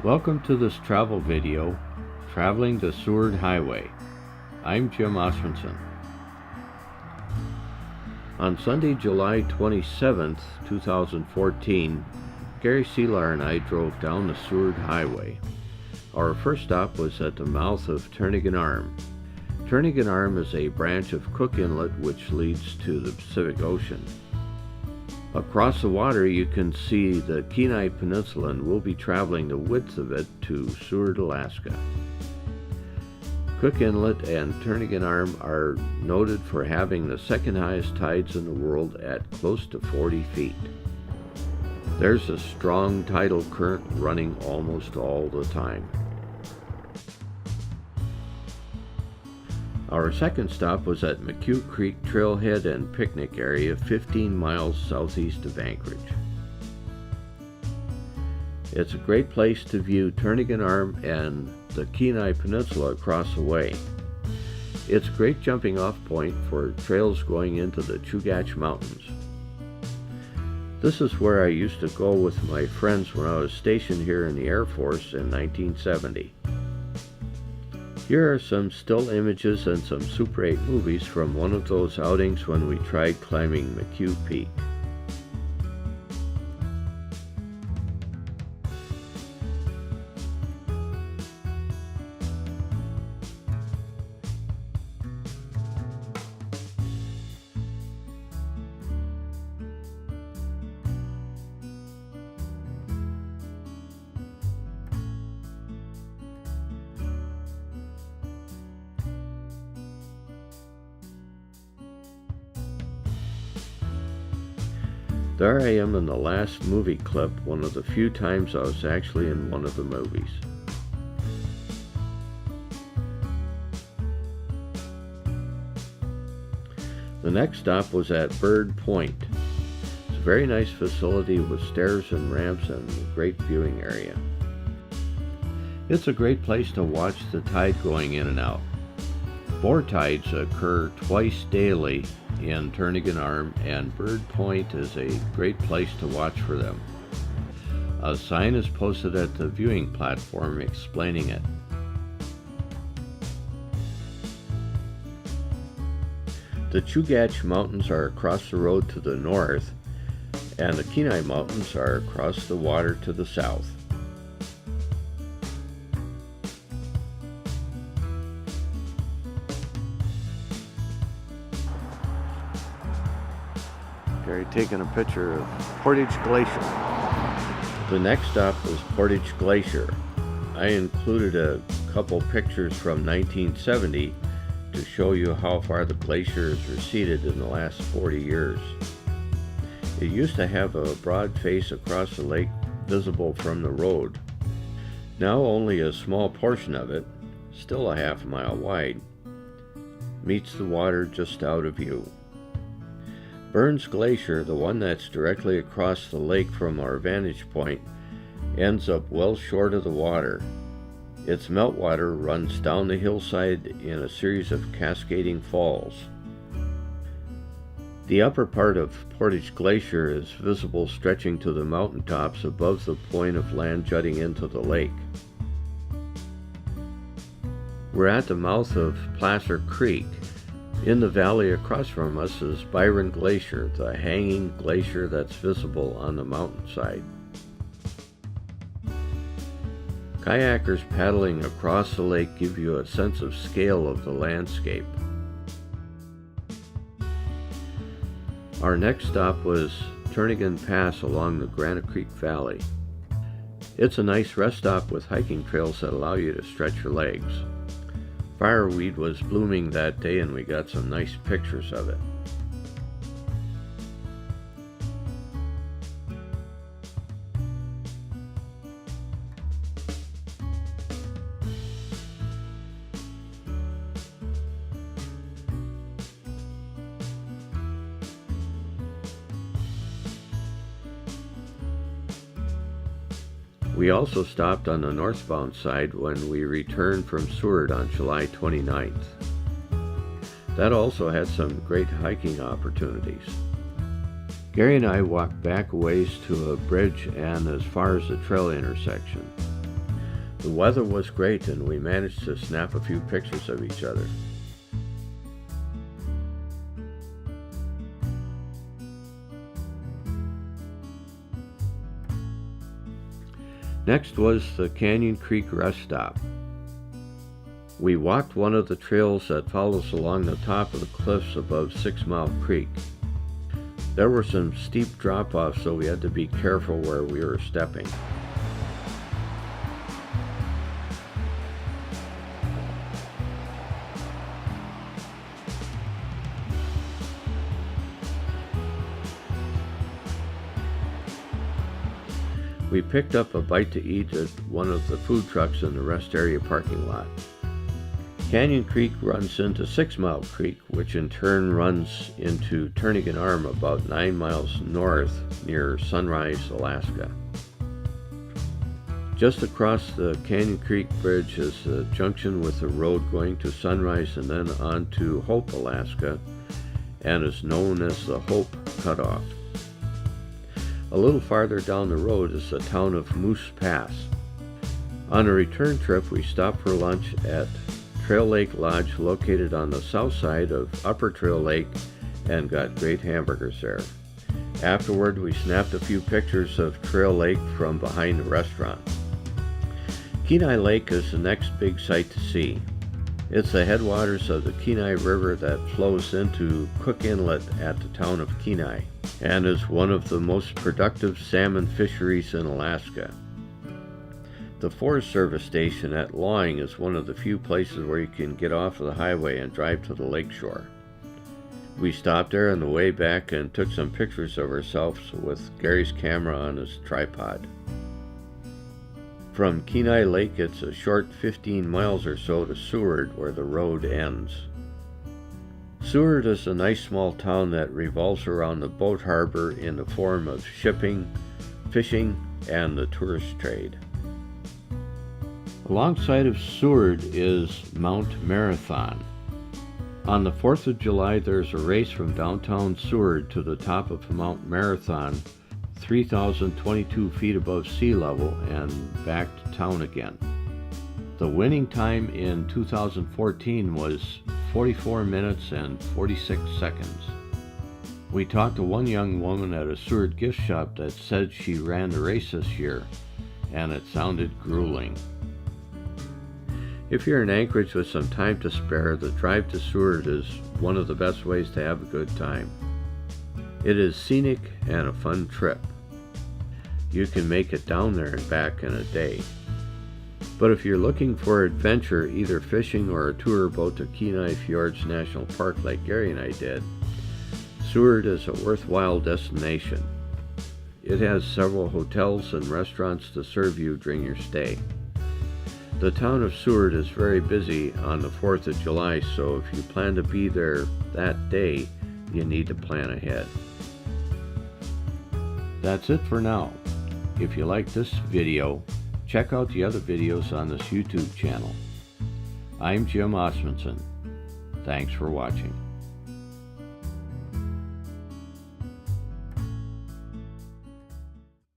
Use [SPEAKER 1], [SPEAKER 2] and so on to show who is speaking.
[SPEAKER 1] Welcome to this travel video, Traveling the Seward Highway. I'm Jim Osmondson. On Sunday, July 27th, 2014, Gary Cihlar and I drove down the Seward Highway. Our first stop was at the mouth of Turnagain Arm. Turnagain Arm is a branch of Cook Inlet which leads to the Pacific Ocean. Across the water you can see the Kenai Peninsula, and we'll be traveling the width of it to Seward, Alaska. Cook Inlet and Turnagain Arm are noted for having the second highest tides in the world at close to 40 feet. There's a strong tidal current running almost all the time. Our second stop was at McHugh Creek Trailhead and Picnic Area, 15 miles southeast of Anchorage. It's a great place to view Turnagain Arm and the Kenai Peninsula across the way. It's a great jumping off point for trails going into the Chugach Mountains. This is where I used to go with my friends when I was stationed here in the Air Force in 1970. Here are some still images and some Super 8 movies from one of those outings when we tried climbing McHugh Peak. There I am in the last movie clip, one of the few times I was actually in one of the movies. The next stop was at Bird Point. It's a very nice facility with stairs and ramps and a great viewing area. It's a great place to watch the tide going in and out. Four tides occur twice daily in Turnagain Arm, and Bird Point is a great place to watch for them. A sign is posted at the viewing platform explaining it. The Chugach Mountains are across the road to the north, and the Kenai Mountains are across the water to the south. Gary taking a picture of Portage Glacier. The next stop was Portage Glacier. I included a couple pictures from 1970 to show you how far the glacier has receded in the last 40 years. It used to have a broad face across the lake visible from the road. Now only a small portion of it, still a half mile wide, meets the water just out of view. Burns Glacier, the one that's directly across the lake from our vantage point, ends up well short of the water. Its meltwater runs down the hillside in a series of cascading falls. The upper part of Portage Glacier is visible stretching to the mountaintops above the point of land jutting into the lake. We're at the mouth of Placer Creek. In the valley across from us is Byron Glacier, the hanging glacier that's visible on the mountainside. Kayakers paddling across the lake give you a sense of scale of the landscape. Our next stop was Turnagain Pass along the Granite Creek Valley. It's a nice rest stop with hiking trails that allow you to stretch your legs. Fireweed was blooming that day and we got some nice pictures of it. We also stopped on the northbound side when we returned from Seward on July 29th. That also had some great hiking opportunities. Gary and I walked back a ways to a bridge and as far as the trail intersection. The weather was great and we managed to snap a few pictures of each other. Next was the Canyon Creek rest stop. We walked one of the trails that follows along the top of the cliffs above 6 Mile Creek. There were some steep drop-offs, so we had to be careful where we were stepping. We picked up a bite to eat at one of the food trucks in the rest area parking lot. Canyon Creek runs into 6 Mile Creek, which in turn runs into Turnagain Arm about 9 miles north near Sunrise, Alaska. Just across the Canyon Creek Bridge is a junction with the road going to Sunrise and then on to Hope, Alaska, and is known as the Hope Cutoff. A little farther down the road is the town of Moose Pass. On a return trip, we stopped for lunch at Trail Lake Lodge, located on the south side of Upper Trail Lake, and got great hamburgers there. Afterward, we snapped a few pictures of Trail Lake from behind the restaurant. Kenai Lake is the next big sight to see. It's the headwaters of the Kenai River that flows into Cook Inlet at the town of Kenai, and is one of the most productive salmon fisheries in Alaska. The Forest Service station at Lawing is one of the few places where you can get off of the highway and drive to the lakeshore. We stopped there on the way back and took some pictures of ourselves with Gary's camera on his tripod. From Kenai Lake, it's a short 15 miles or so to Seward, where the road ends. Seward is a nice small town that revolves around the boat harbor in the form of shipping, fishing, and the tourist trade. Alongside of Seward is Mount Marathon. On the 4th of July, there's a race from downtown Seward to the top of Mount Marathon, 3,022 feet above sea level, and back to town again. The winning time in 2014 was 44 minutes and 46 seconds. We talked to one young woman at a Seward gift shop that said she ran the race this year, and it sounded grueling. If you're in Anchorage with some time to spare, the drive to Seward is one of the best ways to have a good time. It is scenic and a fun trip. You can make it down there and back in a day. But if you're looking for adventure, either fishing or a tour boat to Kenai Fjords National Park like Gary and I did, Seward is a worthwhile destination. It has several hotels and restaurants to serve you during your stay. The town of Seward is very busy on the 4th of July, so if you plan to be there that day, you need to plan ahead. That's it for now. If you like this video, check out the other videos on this YouTube channel. I'm Jim Osmundson. Thanks for watching.